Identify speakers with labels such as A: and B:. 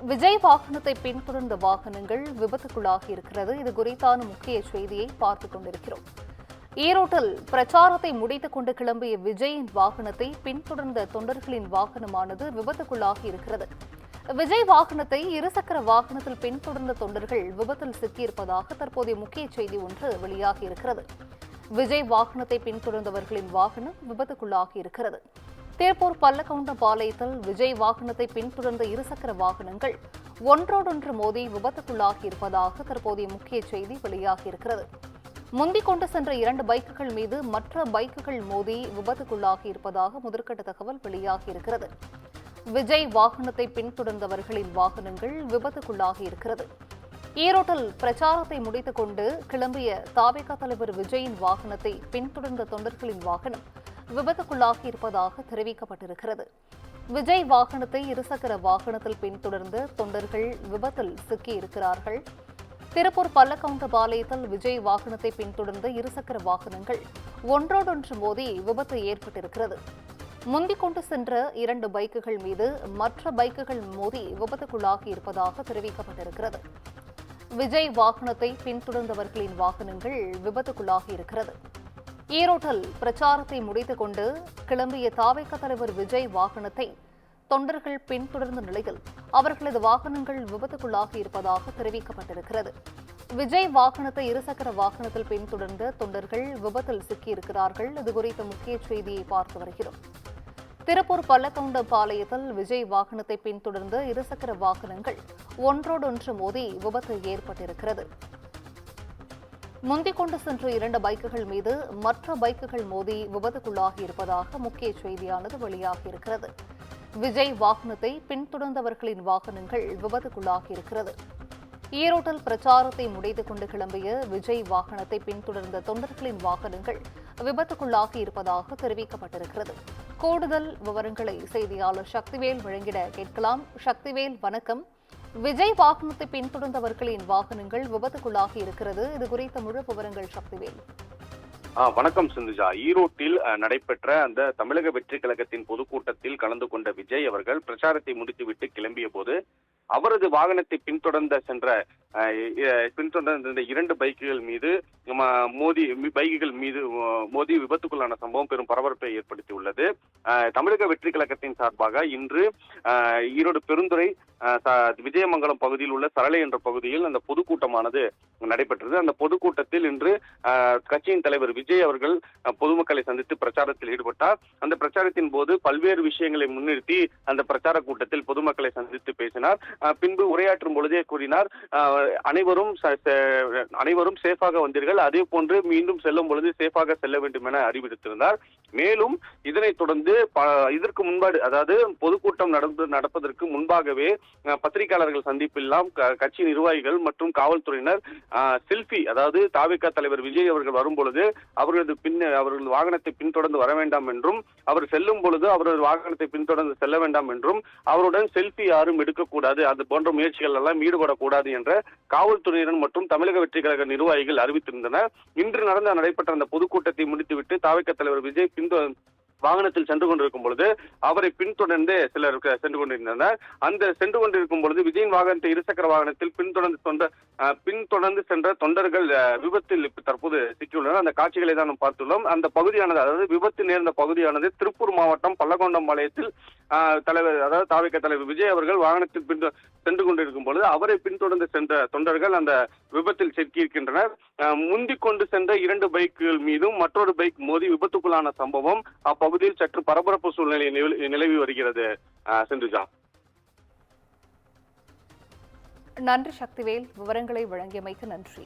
A: விஜய் வாகனத்தை பின்தொடர்ந்த வாகனங்கள் விபத்துக்குள்ளாகி இருக்கிறது. இது குறித்தான முக்கிய செய்தியை பார்த்துக் கொண்டிருக்கிறோம். ஈரோட்டில் பிரச்சாரத்தை முடித்துக் கொண்டு கிளம்பிய விஜயின் வாகனத்தை பின்தொடர்ந்த தொண்டர்களின் வாகனமானது விபத்துக்குள்ளாகி இருக்கிறது. விஜய் வாகனத்தை இருசக்கர வாகனத்தில் பின்தொடர்ந்த தொண்டர்கள் விபத்தில் சிக்கியிருப்பதாக தற்போதைய முக்கிய செய்தி ஒன்று வெளியாகி இருக்கிறது. விஜய் வாகனத்தை பின்தொடர்ந்தவர்களின் வாகனம் விபத்துக்குள்ளாகி இருக்கிறது. திருப்பூர் பல்லக்கவுண்டம்பாளையத்தில் விஜய் வாகனத்தை பின்தொடர்ந்த இருசக்கர வாகனங்கள் ஒன்றோடொன்று மோதி விபத்துக்குள்ளாகி இருப்பதாக தற்போதைய முக்கிய செய்தி வெளியாகி இருக்கிறது. முந்திக் கொண்டு சென்ற 2 பைக்குகள் மீது மற்ற பைக்குகள் மோதி விபத்துக்குள்ளாகி இருப்பதாக முதற்கட்ட தகவல் வெளியாகி இருக்கிறது. விஜய் வாகனத்தை பின்தொடர்ந்தவர்களின் வாகனங்கள் விபத்துக்குள்ளாகி இருக்கிறது. ஈரோட்டில் பிரச்சாரத்தை முடித்துக் கொண்டு கிளம்பிய தாவேகா தலைவர் விஜயின் வாகனத்தை பின்தொடர்ந்த தொண்டர்களின் வாகனம் விபத்துக்குள்ளாகி இருப்பதாக தெரிவிக்கப்பட்டிருக்கிறது. விஜய் வாகனத்தை இருசக்கர வாகனத்தில் பின்தொடர்ந்த தொண்டர்கள் விபத்தில் சிக்கியிருக்கிறார்கள். திருப்பூர் பல்லக்கவுண்டம்பாளையத்தில் விஜய் வாகனத்தை பின்தொடர்ந்த இருசக்கர வாகனங்கள் ஒன்றோடொன்று மோதி விபத்து ஏற்பட்டிருக்கிறது. முந்திக் கொண்டு சென்ற 2 பைக்குகள் மீது மற்ற பைக்குகள் மோதி விபத்துக்குள்ளாகி இருப்பதாக தெரிவிக்கப்பட்டிருக்கிறது. விஜய் வாகனத்தை பின்தொடர்ந்தவர்களின் வாகனங்கள் விபத்துக்குள்ளாகி இருக்கிறது. ஈரோட்டில் பிரச்சாரத்தை முடித்துக் கொண்டு கிளம்பிய தாவேகா தலைவர் விஜய் வாகனத்தை தொண்டர்கள் பின்தொடர்ந்த நிலையில் அவர்களது வாகனங்கள் விபத்துக்குள்ளாகி இருப்பதாக தெரிவிக்கப்பட்டிருக்கிறது. விஜய் வாகனத்தை இருசக்கர வாகனத்தில் பின்தொடர்ந்த தொண்டர்கள் விபத்தில் சிக்கியிருக்கிறார்கள். இதுகுறித்த முக்கிய செய்தியை பார்த்து வருகிறோம். திருப்பூர் பல்லக்கவுண்டம்பாளையத்தில் விஜய் வாகனத்தை பின்தொடர்ந்த இருசக்கர வாகனங்கள் ஒன்றோடொன்று மோதி விபத்து ஏற்பட்டிருக்கிறது. முந்திக் கொண்டு சென்ற 2 பைக்குகள் மீது மற்ற பைக்குகள் மோதி விபத்துக்குள்ளாகி இருப்பதாக முக்கிய செய்தியானது வெளியாகி இருக்கிறது. விஜய் வாகனத்தை பின்தொடர்ந்தவர்களின் வாகனங்கள் விபத்துக்குள்ளாகி இருக்கிறது. ஈரோட்டில் பிரச்சாரத்தை முடித்துக் கொண்டு கிளம்பிய விஜய் வாகனத்தை பின்தொடர்ந்த தொண்டர்களின் வாகனங்கள் விபத்துக்குள்ளாகி இருப்பதாக தெரிவிக்கப்பட்டிருக்கிறது. கூடுதல் விவரங்களை செய்தியாளர் சக்திவேல் வழங்கிட கேட்கலாம். சக்திவேல், வணக்கம். விஜய் வாகனத்தை பின்தொடர்ந்தவர்களின் வாகனங்கள் விபத்துக்குள்ளாகி இருக்கிறது. இது குறித்த முழு விவரங்கள் சக்திவேல்.
B: வணக்கம் சிந்துஜா. ஈரோட்டில் நடைபெற்ற அந்த தமிழக வெற்றி கழகத்தின் பொதுக்கூட்டத்தில் கலந்து கொண்ட விஜய் அவர்கள் பிரச்சாரத்தை முடித்துவிட்டு கிளம்பிய போது அவரது வாகனத்தை பின்தொடர்ந்த 2 பைக்குகள் மீது மோதி விபத்துக்குள்ளான சம்பவம் பெரும் பரபரப்பை ஏற்படுத்தியுள்ளது. தமிழக வெற்றி கழகத்தின் சார்பாக இன்று ஈரோடு பெருந்துறை விஜயமங்கலம் பகுதியில் உள்ள சரளை என்ற பகுதியில் அந்த பொதுக்கூட்டமானது நடைபெற்றது. அந்த பொதுக்கூட்டத்தில் இன்று கட்சியின் தலைவர் விஜய் அவர்கள் பொதுமக்களை சந்தித்து பிரச்சாரத்தில் ஈடுபட்டார். அந்த பிரச்சாரத்தின் போது பல்வேறு விஷயங்களை முன்னிறுத்தி அந்த பிரச்சார கூட்டத்தில் பொதுமக்களை சந்தித்து பேசினார். பின்பு உரையாற்றும் பொழுதே கூறினார், அனைவரும் சேஃபாக வந்தீர்கள், அதே போன்று மீண்டும் செல்லும் பொழுது சேஃபாக செல்ல வேண்டும் என அறிவித்திருந்தார். மேலும் இதனைத் தொடர்ந்து இதற்கு முன்பாடு, அதாவது பொதுக்கூட்டம் நடப்பதற்கு முன்பாகவே பத்திரிகையாளர்கள் சந்திப்பெல்லாம் கட்சி நிர்வாகிகள் மற்றும் காவல்துறையினர் செல்ஃபி, அதாவது தாவேகா தலைவர் விஜய் அவர்கள் வரும்பொழுது அவர்களது வாகனத்தை பின்தொடர்ந்து வர வேண்டாம் என்றும், அவர் செல்லும் பொழுது அவரது வாகனத்தை பின்தொடர்ந்து செல்ல வேண்டாம் என்றும், அவருடன் செல்ஃபி யாரும் எடுக்கக்கூடாது, அது போன்ற முயற்சிகள் எல்லாம் ஈடுபடக்கூடாது என்ற காவல்துறையினர் மற்றும் தமிழக வெற்றி கழக நிர்வாகிகள் அறிவித்திருந்தனர். இன்று நடைபெற்ற அந்த பொதுக்கூட்டத்தை முடித்துவிட்டு தாவேகா தலைவர் விஜய் வாகனத்தில் சென்று கொண்டிருக்கும் பொழுது அவரை பின்தொடர்ந்து சிலர் சென்று கொண்டிருந்தனர். அந்த சென்று கொண்டிருக்கும் பொழுது விஜயின் வாகனத்தை இருசக்கர வாகனத்தில் பின்தொடர்ந்து சென்ற தொண்டர்கள் விபத்தில் தற்போது சிக்கியுள்ளனர். அந்த காட்சிகளை தான் நாம் பார்த்துள்ளோம். அந்த பகுதியானது, அதாவது விபத்து நேர்ந்த பகுதியானது திருப்பூர் மாவட்டம் பல்லக்கவுண்டம்பாளையத்தில் அதாவது தாவேகா தலைவர் விஜய் அவர்கள் வாகனத்தில் சென்று கொண்டிருக்கும் பொழுது அவரை பின்தொடர்ந்து சென்ற தொண்டர்கள் அந்த விபத்தில் சிக்கியிருக்கின்றனர். முந்திக் கொண்டு சென்ற 2 பைக்குகள் மீதும் மற்றொரு பைக் மோதி விபத்துக்குள்ளான சம்பவம் அப்பகுதியில் சற்று பரபரப்பு சூழ்நிலை நிலவி வருகிறது. சிந்துஜா,
A: நன்றி சக்திவேல். விவரங்களை வழங்கியமைக்கு நன்றி.